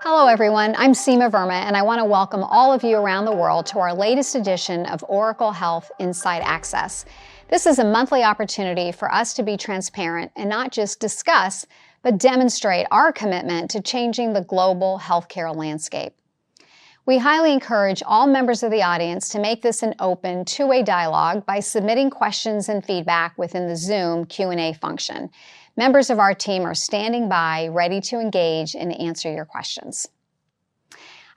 Hello everyone, I'm Seema Verma and I want to welcome all of you around the world to our latest edition of Oracle Health Inside Access. This is a monthly opportunity for us to be transparent and not just discuss, but demonstrate our commitment to changing the global healthcare landscape. We highly encourage all members of the audience to make this an open, two-way dialogue by submitting questions and feedback within the Zoom Q&A function. Members of our team are standing by, ready to engage and answer your questions.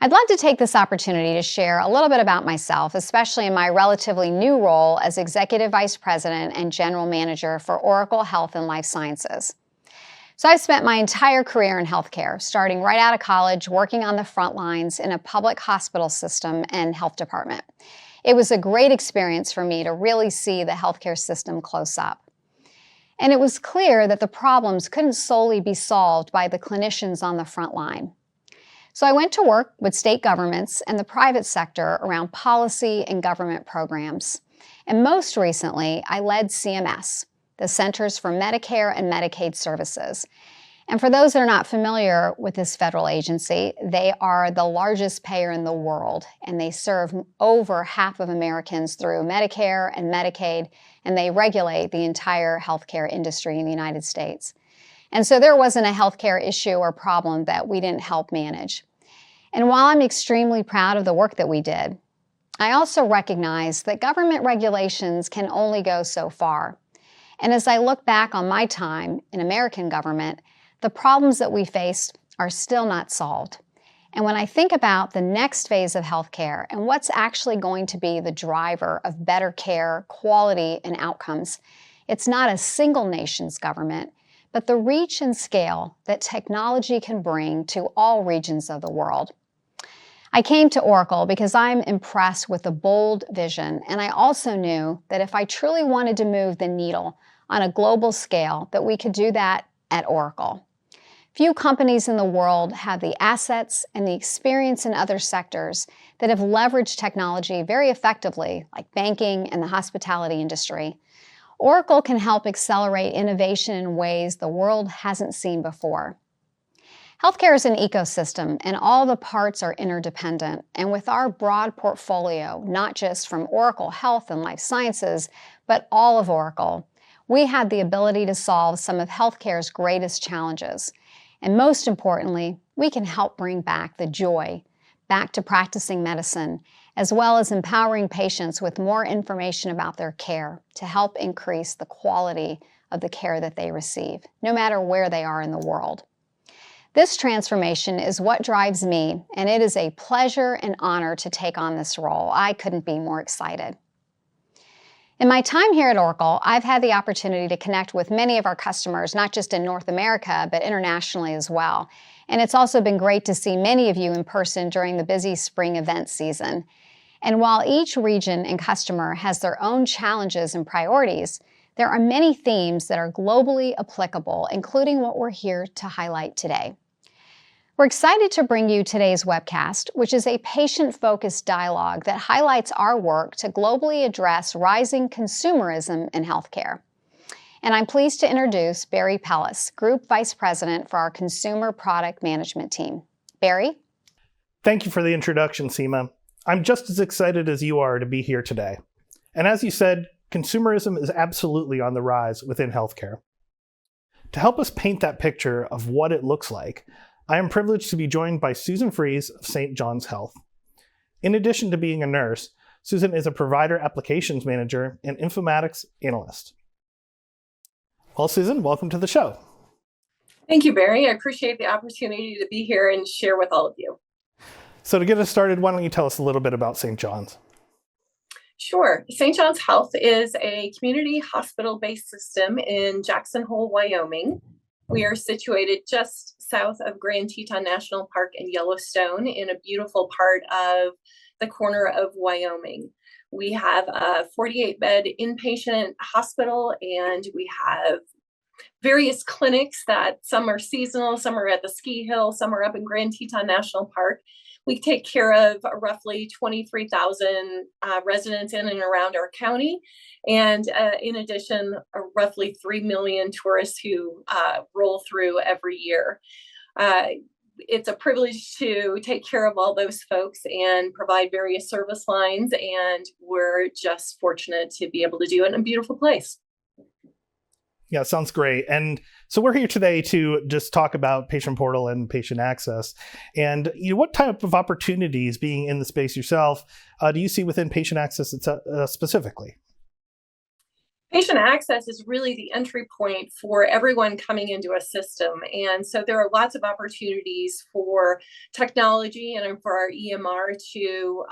I'd love to take this opportunity to share a little bit about myself, especially in my relatively new role as Executive Vice President and General Manager for Oracle Health and Life Sciences. So I've spent my entire career in healthcare, starting right out of college, working on the front lines in a public hospital system and health department. It was a great experience for me to really see the healthcare system close up. And it was clear that the problems couldn't solely be solved by the clinicians on the front line. So I went to work with state governments and the private sector around policy and government programs. And most recently, I led CMS, the Centers for Medicare and Medicaid Services. And for those that are not familiar with this federal agency, they are the largest payer in the world, and they serve over half of Americans through Medicare and Medicaid, and they regulate the entire healthcare industry in the United States. And so there wasn't a healthcare issue or problem that we didn't help manage. And while I'm extremely proud of the work that we did, I also recognize that government regulations can only go so far. And as I look back on my time in American government, the problems that we faced are still not solved. And when I think about the next phase of healthcare and what's actually going to be the driver of better care, quality, and outcomes, it's not a single nation's government, but the reach and scale that technology can bring to all regions of the world. I came to Oracle because I'm impressed with the bold vision, and I also knew that if I truly wanted to move the needle on a global scale, that we could do that at Oracle. Few companies in the world have the assets and the experience in other sectors that have leveraged technology very effectively, like banking and the hospitality industry. Oracle can help accelerate innovation in ways the world hasn't seen before. Healthcare is an ecosystem, and all the parts are interdependent. And with our broad portfolio, not just from Oracle Health and Life Sciences, but all of Oracle, we have the ability to solve some of healthcare's greatest challenges. And most importantly, we can help bring back the joy back to practicing medicine, as well as empowering patients with more information about their care to help increase the quality of the care that they receive, no matter where they are in the world. This transformation is what drives me, and it is a pleasure and honor to take on this role. I couldn't be more excited. In my time here at Oracle, I've had the opportunity to connect with many of our customers, not just in North America, but internationally as well. And it's also been great to see many of you in person during the busy spring event season. And while each region and customer has their own challenges and priorities, there are many themes that are globally applicable, including what we're here to highlight today. We're excited to bring you today's webcast, which is a patient-focused dialogue that highlights our work to globally address rising consumerism in healthcare. And I'm pleased to introduce Barry Pellis, Group Vice President for our Consumer Product Management team. Barry? Thank you for the introduction, Seema. I'm just as excited as you are to be here today. And as you said, consumerism is absolutely on the rise within healthcare. To help us paint that picture of what it looks like, I am privileged to be joined by Susan Fries of St. John's Health. In addition to being a nurse, Susan is a provider applications manager and informatics analyst. Well, Susan, welcome to the show. Thank you, Barry. I appreciate the opportunity to be here and share with all of you. So to get us started, why don't you tell us a little bit about St. John's? Sure. St. John's Health is a community hospital-based system in Jackson Hole, Wyoming. We are situated just south of Grand Teton National Park and Yellowstone in a beautiful part of the corner of Wyoming. We have a 48-bed inpatient hospital, and we have various clinics that some are seasonal, some are at the ski hill, some are up in Grand Teton National Park. We take care of roughly 23,000 residents in and around our county. And in addition, roughly 3 million tourists who roll through every year. it's a privilege to take care of all those folks and provide various service lines. And we're just fortunate to be able to do it in a beautiful place. Yeah, sounds great. And so we're here today to just talk about patient portal and patient access. And what type of opportunities, being in the space yourself, do you see within patient access specifically? Patient access is really the entry point for everyone coming into a system. And so there are lots of opportunities for technology and for our EMR to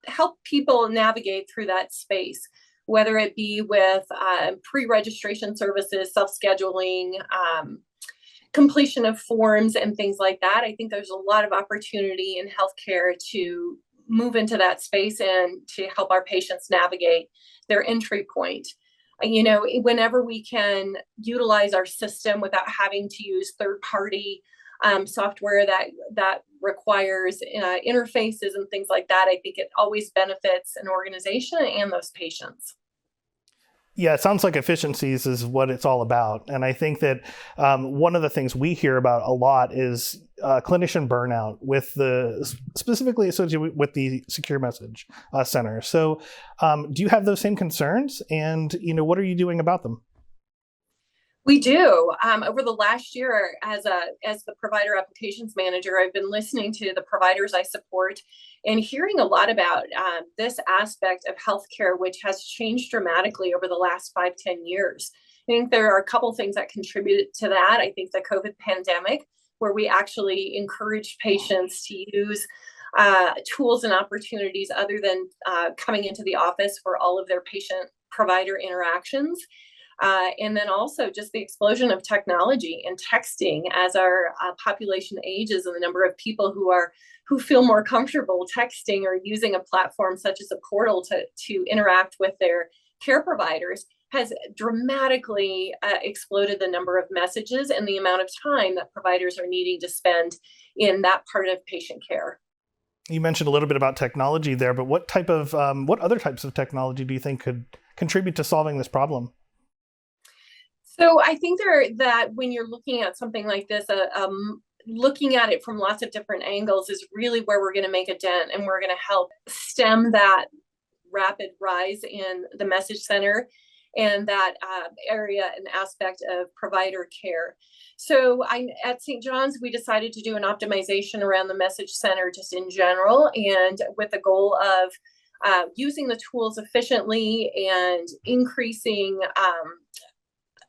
help people navigate through that space, whether it be with pre-registration services, self-scheduling, completion of forms and things like that. I think there's a lot of opportunity in healthcare to move into that space and to help our patients navigate their entry point. Whenever we can utilize our system without having to use third-party software that requires interfaces and things like that, I think it always benefits an organization and those patients. Yeah, it sounds like efficiencies is what it's all about. And I think that one of the things we hear about a lot is clinician burnout specifically associated with the secure message center. So do you have those same concerns? And, what are you doing about them? We do. Over the last year, as the provider applications manager, I've been listening to the providers I support and hearing a lot about this aspect of healthcare, which has changed dramatically over the last 5-10 years. I think there are a couple things that contributed to that. I think the COVID pandemic, where we actually encouraged patients to use tools and opportunities other than coming into the office for all of their patient-provider interactions. And then also just the explosion of technology and texting as our population ages, and the number of people who feel more comfortable texting or using a platform such as a portal to interact with their care providers has dramatically exploded the number of messages and the amount of time that providers are needing to spend in that part of patient care. You mentioned a little bit about technology there, but what other types of technology do you think could contribute to solving this problem? So I think that when you're looking at something like this, looking at it from lots of different angles is really where we're going to make a dent, and we're going to help stem that rapid rise in the message center and that area and aspect of provider care. So at St. John's, we decided to do an optimization around the message center just in general, and with the goal of using the tools efficiently and increasing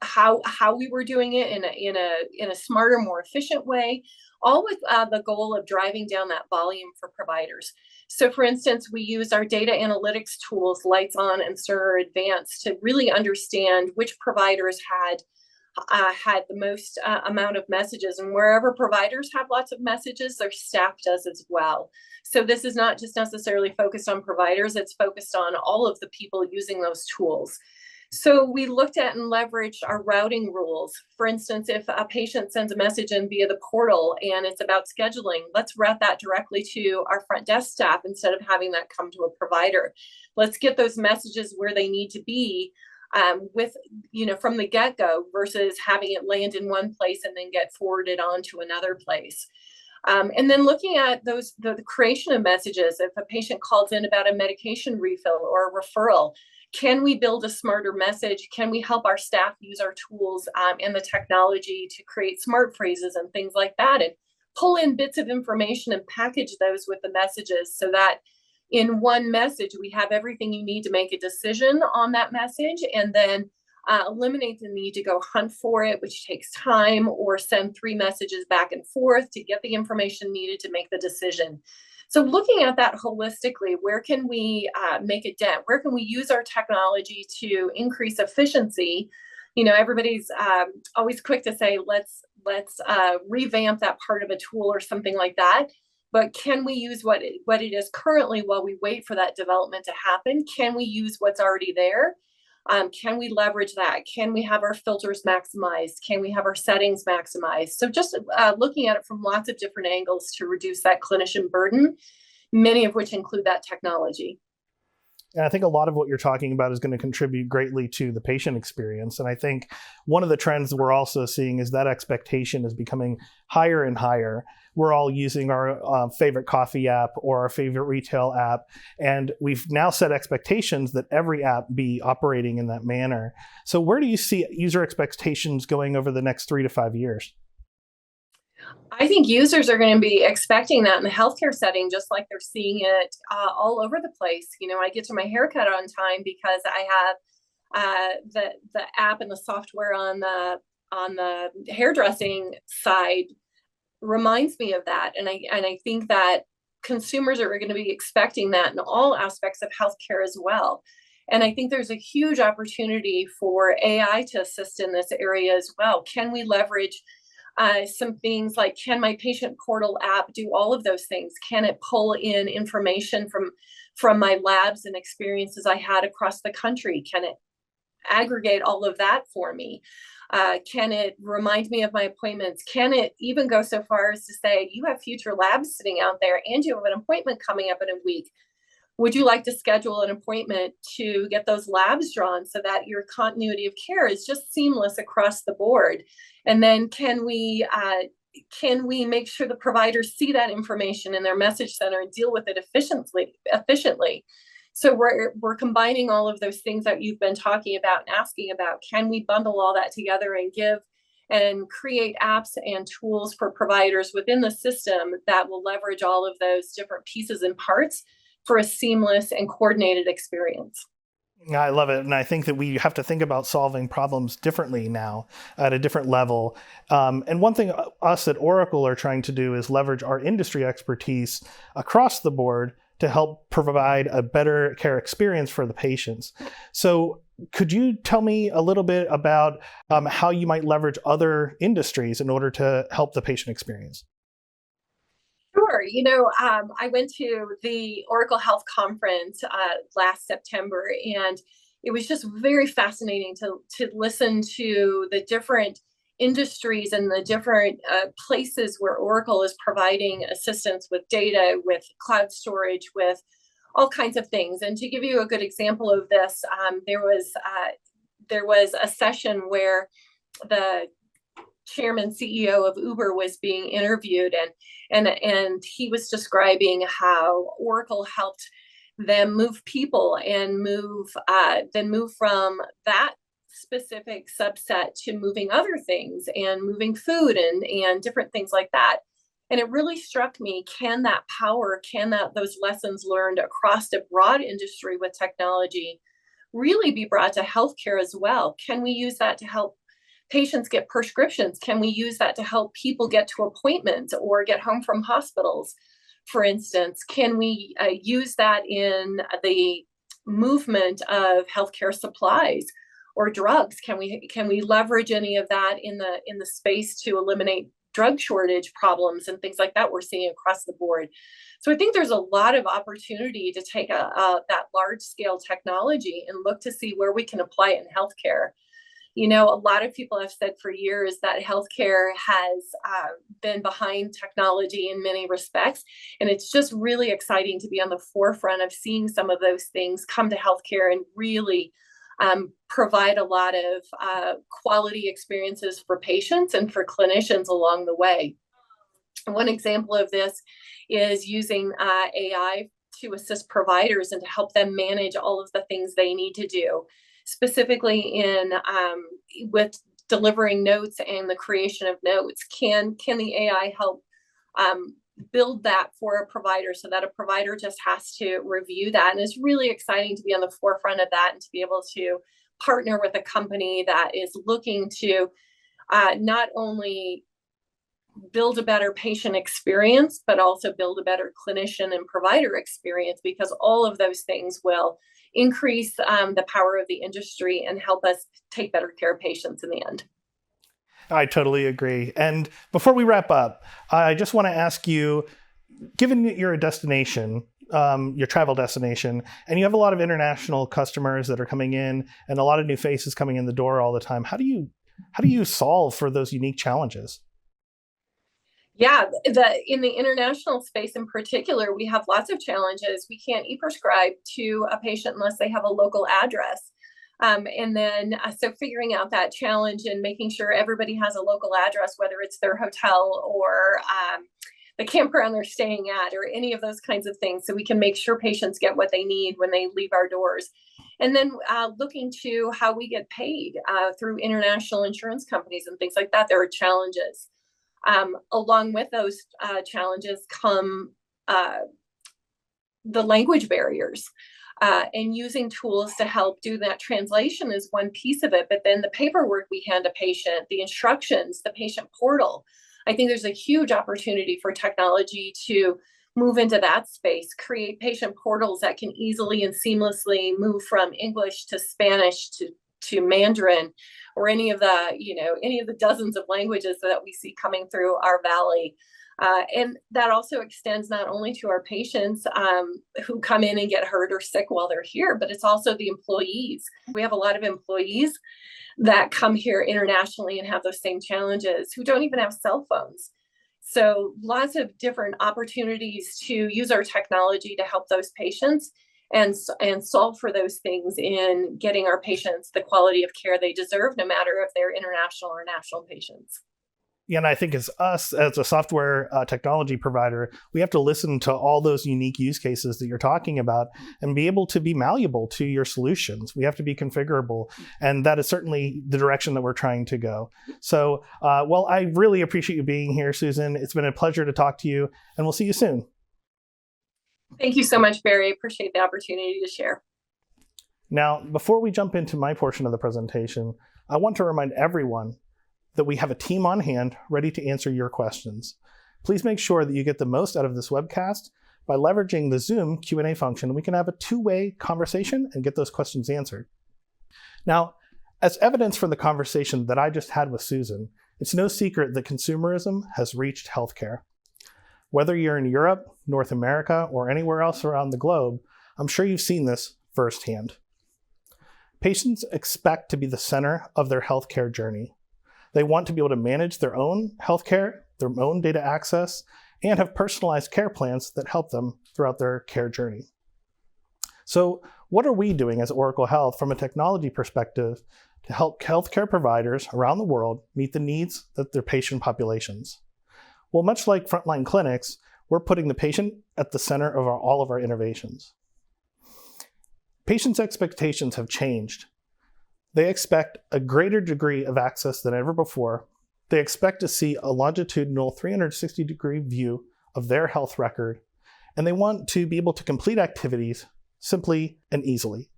how we were doing it in a smarter, more efficient way, all with the goal of driving down that volume for providers. So for instance, we use our data analytics tools, Lights On and Cerner Advanced, to really understand which providers had the most amount of messages, and wherever providers have lots of messages, their staff does as well. So this is not just necessarily focused on providers, it's focused on all of the people using those tools. So we looked at and leveraged our routing rules. For instance, if a patient sends a message in via the portal and it's about scheduling, let's route that directly to our front desk staff instead of having that come to a provider. Let's get those messages where they need to be from the get-go versus having it land in one place and then get forwarded on to another place. And then looking at the creation of messages. If a patient calls in about a medication refill or a referral, can we build a smarter message? Can we help our staff use our tools and the technology to create smart phrases and things like that, and pull in bits of information and package those with the messages so that in one message, we have everything you need to make a decision on that message, and then eliminate the need to go hunt for it, which takes time, or send 3 messages back and forth to get the information needed to make the decision. So looking at that holistically, where can we make a dent? Where can we use our technology to increase efficiency? Everybody's always quick to say, let's revamp that part of a tool or something like that. But can we use what it is currently while we wait for that development to happen? Can we use what's already there? Can we leverage that? Can we have our filters maximized? Can we have our settings maximized? So just looking at it from lots of different angles to reduce that clinician burden, many of which include that technology. And I think a lot of what you're talking about is going to contribute greatly to the patient experience. And I think one of the trends we're also seeing is that expectation is becoming higher and higher. We're all using our favorite coffee app or our favorite retail app. And we've now set expectations that every app be operating in that manner. So where do you see user expectations going over the next 3 to 5 years? I think users are going to be expecting that in the healthcare setting, just like they're seeing it all over the place. I get to my haircut on time because I have the app and the software on the hairdressing side reminds me of that. And I think that consumers are going to be expecting that in all aspects of healthcare as well. And I think there's a huge opportunity for AI to assist in this area as well. Can we leverage some things like, can my patient portal app do all of those things? Can it pull in information from my labs and experiences I had across the country? Can it aggregate all of that for me? Can it remind me of my appointments? Can it even go so far as to say, you have future labs sitting out there and you have an appointment coming up in a week. Would you like to schedule an appointment to get those labs drawn so that your continuity of care is just seamless across the board? And then can we make sure the providers see that information in their message center and deal with it efficiently? So we're combining all of those things that you've been talking about and asking about. Can we bundle all that together and give and create apps and tools for providers within the system that will leverage all of those different pieces and parts for a seamless and coordinated experience? I love it. And I think that we have to think about solving problems differently now at a different level. And one thing us at Oracle are trying to do is leverage our industry expertise across the board to help provide a better care experience for the patients. So could you tell me a little bit about how you might leverage other industries in order to help the patient experience? Sure. I went to the Oracle Health Conference last September, and it was just very fascinating to listen to the different industries and the different places where Oracle is providing assistance with data, with cloud storage, with all kinds of things. And to give you a good example of this, there was a session where the chairman CEO of Uber was being interviewed, and he was describing how Oracle helped them move people and move from that specific subset to moving other things and moving food and different things like that. And it really struck me, can those lessons learned across a broad industry with technology really be brought to healthcare as well? Can we use that to help patients get prescriptions? Can we use that to help people get to appointments or get home from hospitals, for instance? Can we use that in the movement of healthcare supplies or drugs? Can we leverage any of that in the space to eliminate drug shortage problems and things like that we're seeing across the board? So I think there's a lot of opportunity to take that large scale technology and look to see where we can apply it in healthcare. A lot of people have said for years that healthcare has been behind technology in many respects. And it's just really exciting to be on the forefront of seeing some of those things come to healthcare and really provide a lot of quality experiences for patients and for clinicians along the way. One example of this is using AI to assist providers and to help them manage all of the things they need to do, specifically in with delivering notes and the creation of notes. Can the AI help build that for a provider so that a provider just has to review that? And it's really exciting to be on the forefront of that and to be able to partner with a company that is looking to not only build a better patient experience, but also build a better clinician and provider experience, because all of those things will increase the power of the industry and help us take better care of patients in the end. I totally agree. And before we wrap up, I just want to ask you, given that you're a destination, your travel destination, and you have a lot of international customers that are coming in and a lot of new faces coming in the door all the time, how do you solve for those unique challenges? Yeah, in the international space in particular, we have lots of challenges. We can't e-prescribe to a patient unless they have a local address. So figuring out that challenge and making sure everybody has a local address, whether it's their hotel or the campground they're staying at, or any of those kinds of things, so we can make sure patients get what they need when they leave our doors. And then looking to how we get paid through international insurance companies and things like that. There are challenges. Along with those challenges come the language barriers. And using tools to help do that translation is one piece of it, but then the paperwork we hand a patient, the instructions, the patient portal. I think there's a huge opportunity for technology to move into that space, create patient portals that can easily and seamlessly move from English to Spanish to Mandarin, or any of the dozens of languages that we see coming through our valley. And that also extends not only to our patients who come in and get hurt or sick while they're here, but it's also the employees. We have a lot of employees that come here internationally and have those same challenges, who don't even have cell phones. So lots of different opportunities to use our technology to help those patients and solve for those things in getting our patients the quality of care they deserve, no matter if they're international or national patients. Yeah, and I think as us, as a software technology provider, we have to listen to all those unique use cases that you're talking about and be able to be malleable to your solutions. We have to be configurable. And that is certainly the direction that we're trying to go. So, well, I really appreciate you being here, Susan. It's been a pleasure to talk to you, and we'll see you soon. Thank you so much, Barry. I appreciate the opportunity to share. Now, before we jump into my portion of the presentation, I want to remind everyone that we have a team on hand ready to answer your questions. Please make sure that you get the most out of this webcast by leveraging the Zoom Q&A function. We can have a two-way conversation and get those questions answered. Now, as evidence from the conversation that I just had with Susan, it's no secret that consumerism has reached healthcare. Whether you're in Europe, North America, or anywhere else around the globe, I'm sure you've seen this firsthand. Patients expect to be the center of their healthcare journey. They want to be able to manage their own healthcare, their own data access, and have personalized care plans that help them throughout their care journey. So what are we doing as Oracle Health from a technology perspective to help healthcare providers around the world meet the needs of their patient populations? Well, much like frontline clinics, we're putting the patient at the center of all of our innovations. Patients' expectations have changed. They expect a greater degree of access than ever before. They expect to see a longitudinal 360-degree view of their health record, and they want to be able to complete activities simply and easily.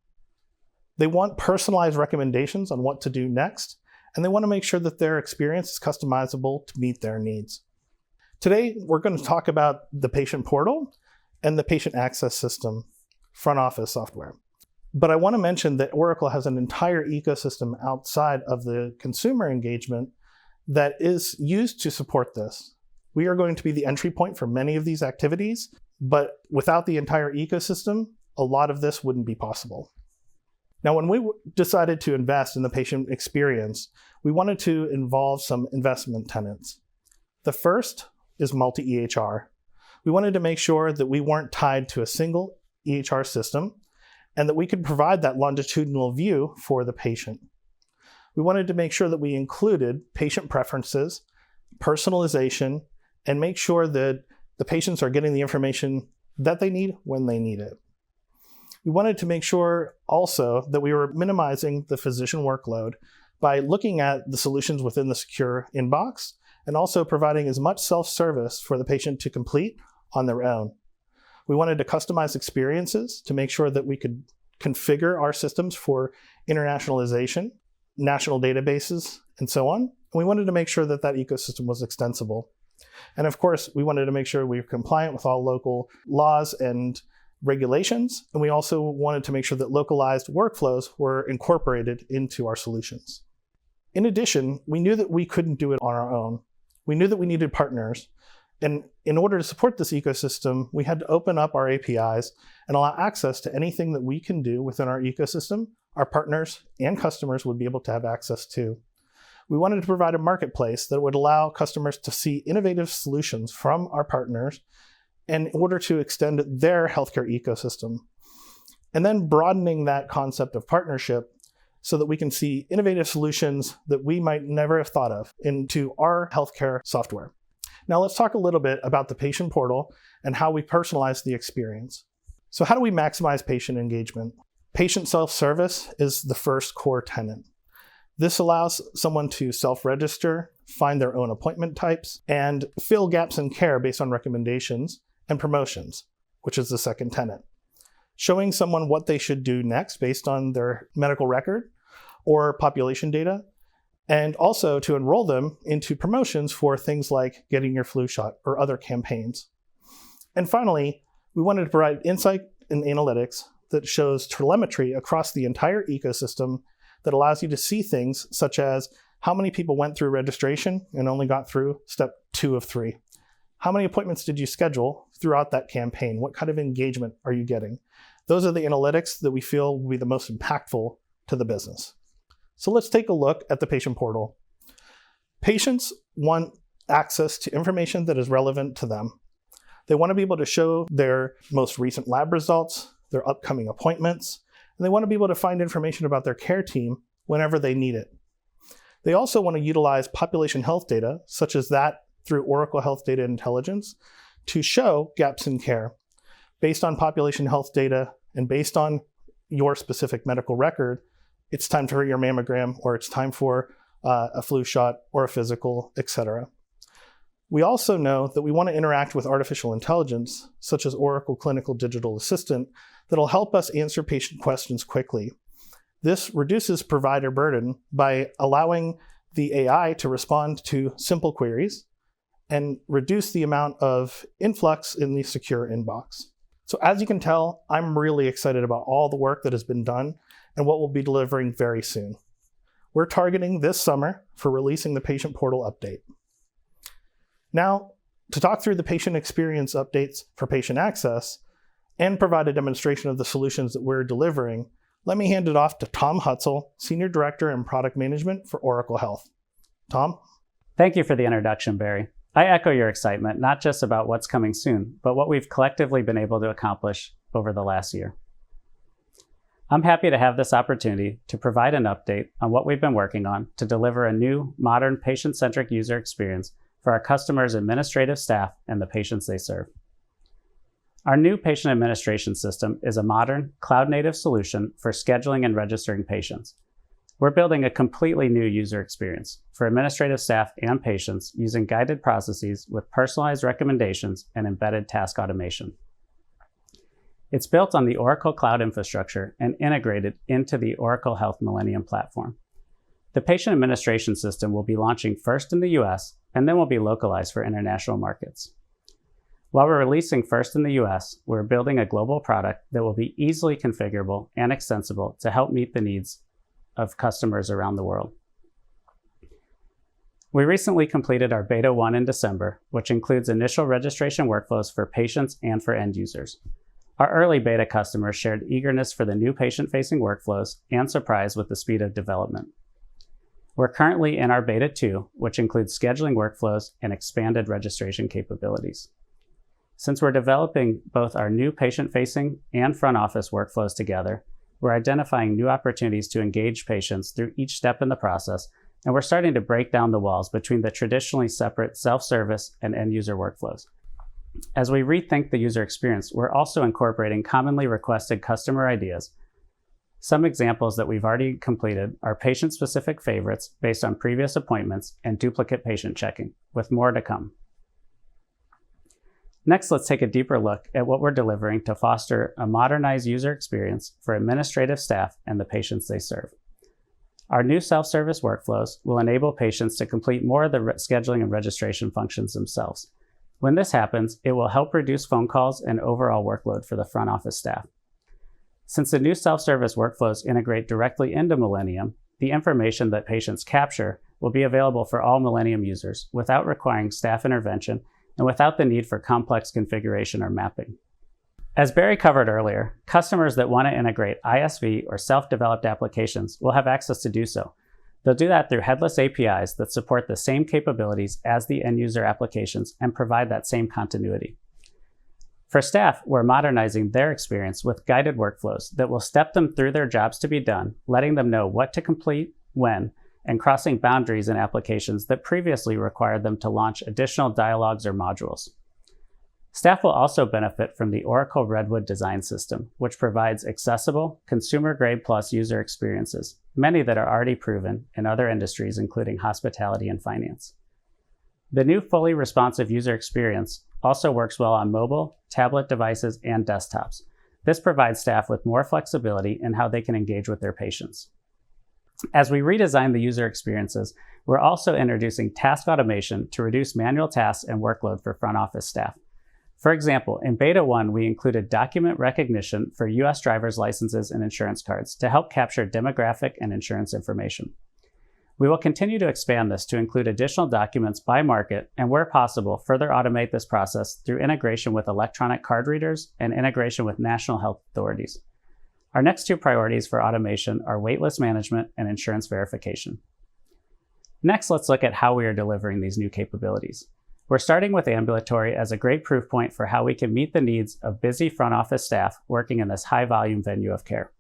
They want personalized recommendations on what to do next, and they want to make sure that their experience is customizable to meet their needs. Today, we're going to talk about the patient portal and the patient access system front office software. But I want to mention that Oracle has an entire ecosystem outside of the consumer engagement that is used to support this. We are going to be the entry point for many of these activities, but without the entire ecosystem, a lot of this wouldn't be possible. Now, when we decided to invest in the patient experience, we wanted to involve some investment tenets. The first is multi-EHR. We wanted to make sure that we weren't tied to a single EHR system, and that we could provide that longitudinal view for the patient. We wanted to make sure that we included patient preferences, personalization, and make sure that the patients are getting the information that they need when they need it. We wanted to make sure also that we were minimizing the physician workload by looking at the solutions within the secure inbox and also providing as much self-service for the patient to complete on their own. We wanted to customize experiences to make sure that we could configure our systems for internationalization, national databases, and so on. And we wanted to make sure that that ecosystem was extensible. And of course, we wanted to make sure we were compliant with all local laws and regulations. And we also wanted to make sure that localized workflows were incorporated into our solutions. In addition, we knew that we couldn't do it on our own. We knew that we needed partners. And in order to support this ecosystem, we had to open up our APIs and allow access to anything that we can do within our ecosystem. Our partners and customers would be able to have access to. we wanted to provide a marketplace that would allow customers to see innovative solutions from our partners in order to extend their healthcare ecosystem, and then broadening that concept of partnership so that we can see innovative solutions that we might never have thought of into our healthcare software. Now let's talk a little bit about the patient portal and how we personalize the experience. So how do we maximize patient engagement? Patient self-service is the first core tenet. This allows someone to self-register, find their own appointment types, and fill gaps in care based on recommendations and promotions, which is the second tenet. Showing someone what they should do next based on their medical record or population data, and also to enroll them into promotions for things like getting your flu shot or other campaigns. And finally, we wanted to provide insight and analytics that shows telemetry across the entire ecosystem that allows you to see things such as how many people went through registration and only got through step 2 of 3. How many appointments did you schedule throughout that campaign? What kind of engagement are you getting? Those are the analytics that we feel will be the most impactful to the business. So let's take a look at the patient portal. Patients want access to information that is relevant to them. They want to be able to show their most recent lab results, their upcoming appointments, and they want to be able to find information about their care team whenever they need it. They also want to utilize population health data, such as that through Oracle Health Data Intelligence, to show gaps in care. Based on population health data and based on your specific medical record, it's time for your mammogram, or it's time for a flu shot or a physical, etc. We also know that we want to interact with artificial intelligence, such as Oracle Clinical Digital Assistant, that'll help us answer patient questions quickly. This reduces provider burden by allowing the AI to respond to simple queries and reduce the amount of influx in the secure inbox. So as you can tell, I'm really excited about all the work that has been done and what we'll be delivering very soon. We're targeting this summer for releasing the patient portal update. Now, to talk through the patient experience updates for patient access and provide a demonstration of the solutions that we're delivering, let me hand it off to Tom Hutzel, Senior Director in Product Management for Oracle Health. Tom? Thank you for the introduction, Barry. I echo your excitement, not just about what's coming soon, but what we've collectively been able to accomplish over the last year. I'm happy to have this opportunity to provide an update on what we've been working on to deliver a new, modern, patient-centric user experience for our customers' administrative staff and the patients they serve. Our new patient administration system is a modern, cloud-native solution for scheduling and registering patients. We're building a completely new user experience for administrative staff and patients using guided processes with personalized recommendations and embedded task automation. It's built on the Oracle Cloud infrastructure and integrated into the Oracle Health Millennium platform. The patient administration system will be launching first in the US and then will be localized for international markets. While we're releasing first in the US, we're building a global product that will be easily configurable and extensible to help meet the needs of customers around the world. We recently completed our Beta 1 in December, which includes initial registration workflows for patients and for end users. Our early beta customers shared eagerness for the new patient-facing workflows and surprise with the speed of development. We're currently in our Beta 2, which includes scheduling workflows and expanded registration capabilities. Since we're developing both our new patient-facing and front office workflows together, we're identifying new opportunities to engage patients through each step in the process, and we're starting to break down the walls between the traditionally separate self-service and end-user workflows. As we rethink the user experience, we're also incorporating commonly requested customer ideas. Some examples that we've already completed are patient-specific favorites based on previous appointments and duplicate patient checking, with more to come. Next, let's take a deeper look at what we're delivering to foster a modernized user experience for administrative staff and the patients they serve. Our new self-service workflows will enable patients to complete more of the scheduling and registration functions themselves. When this happens, it will help reduce phone calls and overall workload for the front office staff. Since the new self-service workflows integrate directly into Millennium, the information that patients capture will be available for all Millennium users without requiring staff intervention and without the need for complex configuration or mapping. As Barry covered earlier, customers that want to integrate ISV or self-developed applications will have access to do so. They'll do that through headless APIs that support the same capabilities as the end user applications and provide that same continuity. For staff, we're modernizing their experience with guided workflows that will step them through their jobs to be done, letting them know what to complete, when, and crossing boundaries in applications that previously required them to launch additional dialogues or modules. Staff will also benefit from the Oracle Redwood design system, which provides accessible, consumer-grade plus user experiences, many that are already proven in other industries, including hospitality and finance. The new fully responsive user experience also works well on mobile, tablet devices, and desktops. This provides staff with more flexibility in how they can engage with their patients. As we redesign the user experiences, we're also introducing task automation to reduce manual tasks and workload for front office staff. For example, in Beta 1, we included document recognition for US driver's licenses and insurance cards to help capture demographic and insurance information. We will continue to expand this to include additional documents by market and, where possible, further automate this process through integration with electronic card readers and integration with national health authorities. Our next two priorities for automation are waitlist management and insurance verification. Next, let's look at how we are delivering these new capabilities. We're starting with ambulatory as a great proof point for how we can meet the needs of busy front office staff working in this high volume venue of care.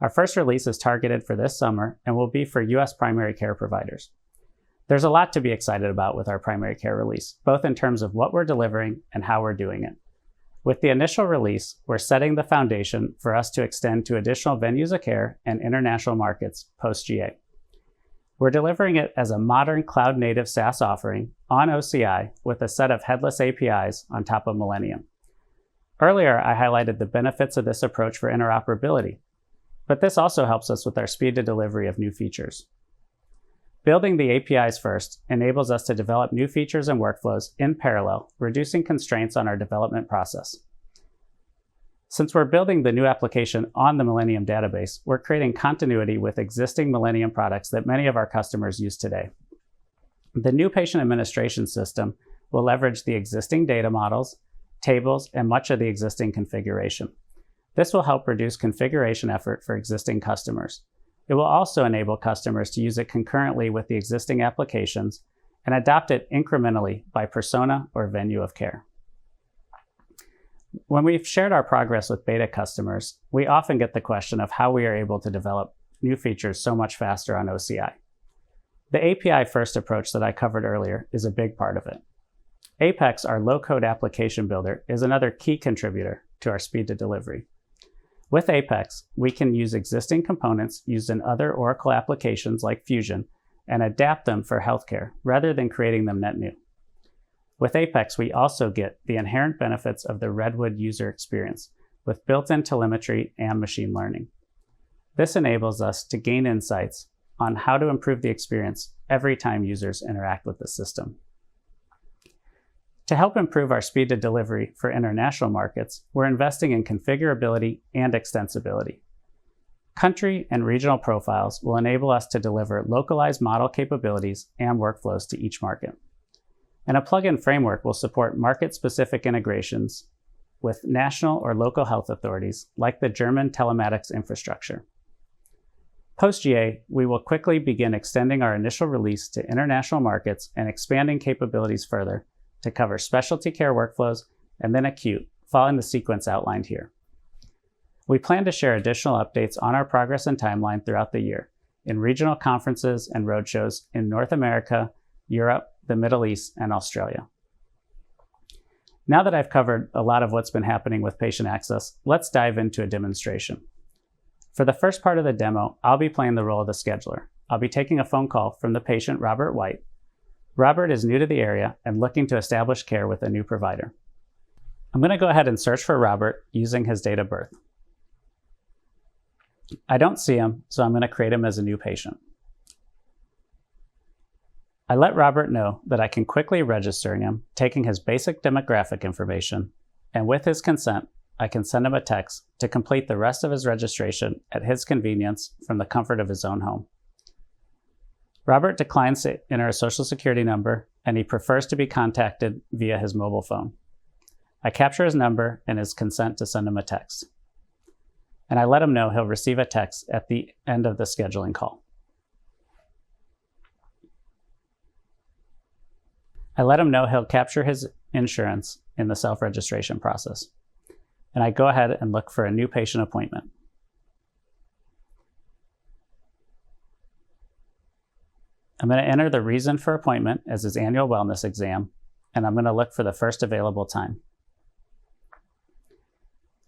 Our first release is targeted for this summer and will be for US primary care providers. There's a lot to be excited about with our primary care release, both in terms of what we're delivering and how we're doing it. With the initial release, we're setting the foundation for us to extend to additional venues of care and international markets post-GA. We're delivering it as a modern cloud-native SaaS offering on OCI with a set of headless APIs on top of Millennium. Earlier, I highlighted the benefits of this approach for interoperability, but this also helps us with our speed to delivery of new features. Building the APIs first enables us to develop new features and workflows in parallel, reducing constraints on our development process. Since we're building the new application on the Millennium database, we're creating continuity with existing Millennium products that many of our customers use today. The new patient administration system will leverage the existing data models, tables, and much of the existing configuration. This will help reduce configuration effort for existing customers. It will also enable customers to use it concurrently with the existing applications and adopt it incrementally by persona or venue of care. When we've shared our progress with beta customers, we often get the question of how we are able to develop new features so much faster on OCI. The API-first approach that I covered earlier is a big part of it. Apex, our low-code application builder, is another key contributor to our speed to delivery. With Apex, we can use existing components used in other Oracle applications like Fusion and adapt them for healthcare rather than creating them net new. With Apex, we also get the inherent benefits of the Redwood user experience with built-in telemetry and machine learning. This enables us to gain insights on how to improve the experience every time users interact with the system. To help improve our speed to delivery for international markets, we're investing in configurability and extensibility. Country and regional profiles will enable us to deliver localized model capabilities and workflows to each market. And a plugin framework will support market-specific integrations with national or local health authorities, like the German telematics infrastructure. Post-GA, we will quickly begin extending our initial release to international markets and expanding capabilities further to cover specialty care workflows and then acute, following the sequence outlined here. We plan to share additional updates on our progress and timeline throughout the year in regional conferences and roadshows in North America, Europe, the Middle East, and Australia. Now that I've covered a lot of what's been happening with patient access, let's dive into a demonstration. For the first part of the demo, I'll be playing the role of the scheduler. I'll be taking a phone call from the patient, Robert White. Robert is new to the area and looking to establish care with a new provider. I'm going to go ahead and search for Robert using his date of birth. I don't see him, so I'm going to create him as a new patient. I let Robert know that I can quickly register him, taking his basic demographic information, and with his consent, I can send him a text to complete the rest of his registration at his convenience from the comfort of his own home. Robert declines to enter a social security number, and he prefers to be contacted via his mobile phone. I capture his number and his consent to send him a text. And I let him know he'll receive a text at the end of the scheduling call. I let him know he'll capture his insurance in the self-registration process. And I go ahead and look for a new patient appointment. I'm going to enter the reason for appointment as his annual wellness exam, and I'm going to look for the first available time.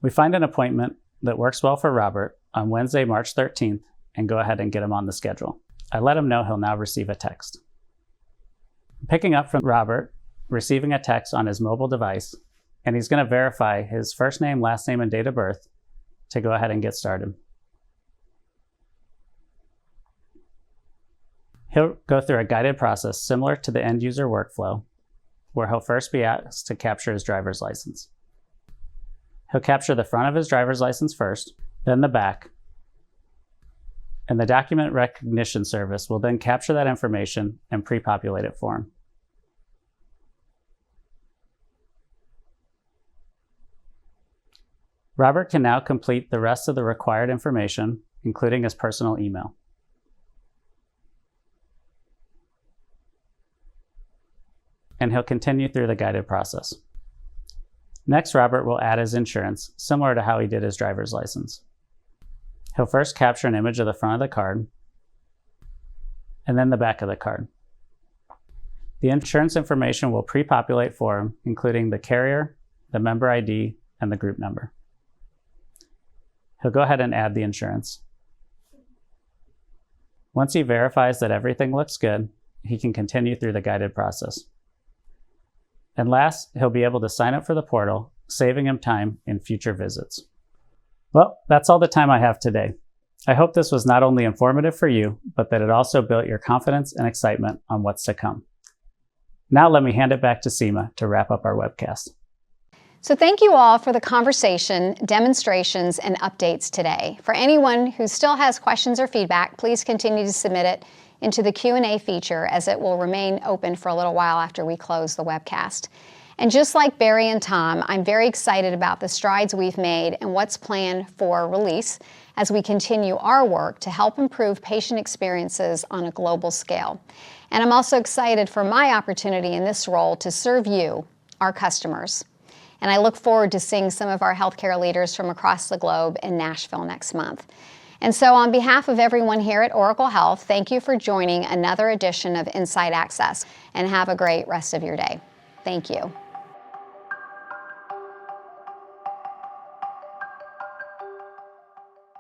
We find an appointment that works well for Robert on Wednesday, March 13th, and go ahead and get him on the schedule. I let him know he'll now receive a text. Picking up from Robert, receiving a text on his mobile device, and he's going to verify his first name, last name, and date of birth to go ahead and get started. He'll go through a guided process similar to the end user workflow, where he'll first be asked to capture his driver's license. He'll capture the front of his driver's license first, then the back, and the document recognition service will then capture that information and pre-populate it for him. Robert can now complete the rest of the required information, including his personal email. And he'll continue through the guided process. Next, Robert will add his insurance, similar to how he did his driver's license. He'll first capture an image of the front of the card, and then the back of the card. The insurance information will pre-populate for him, including the carrier, the member ID, and the group number. He'll go ahead and add the insurance. Once he verifies that everything looks good, he can continue through the guided process. And last, he'll be able to sign up for the portal, saving him time in future visits. Well, that's all the time I have today. I hope this was not only informative for you, but that it also built your confidence and excitement on what's to come. Now let me hand it back to Seema to wrap up our webcast. So thank you all for the conversation, demonstrations, and updates today. For anyone who still has questions or feedback, please continue to submit it into the Q&A feature, as it will remain open for a little while after we close the webcast. And just like Barry and Tom, I'm very excited about the strides we've made and what's planned for release as we continue our work to help improve patient experiences on a global scale. And I'm also excited for my opportunity in this role to serve you, our customers. And I look forward to seeing some of our healthcare leaders from across the globe in Nashville next month. And so on behalf of everyone here at Oracle Health, thank you for joining another edition of Inside Access, and have a great rest of your day. Thank you.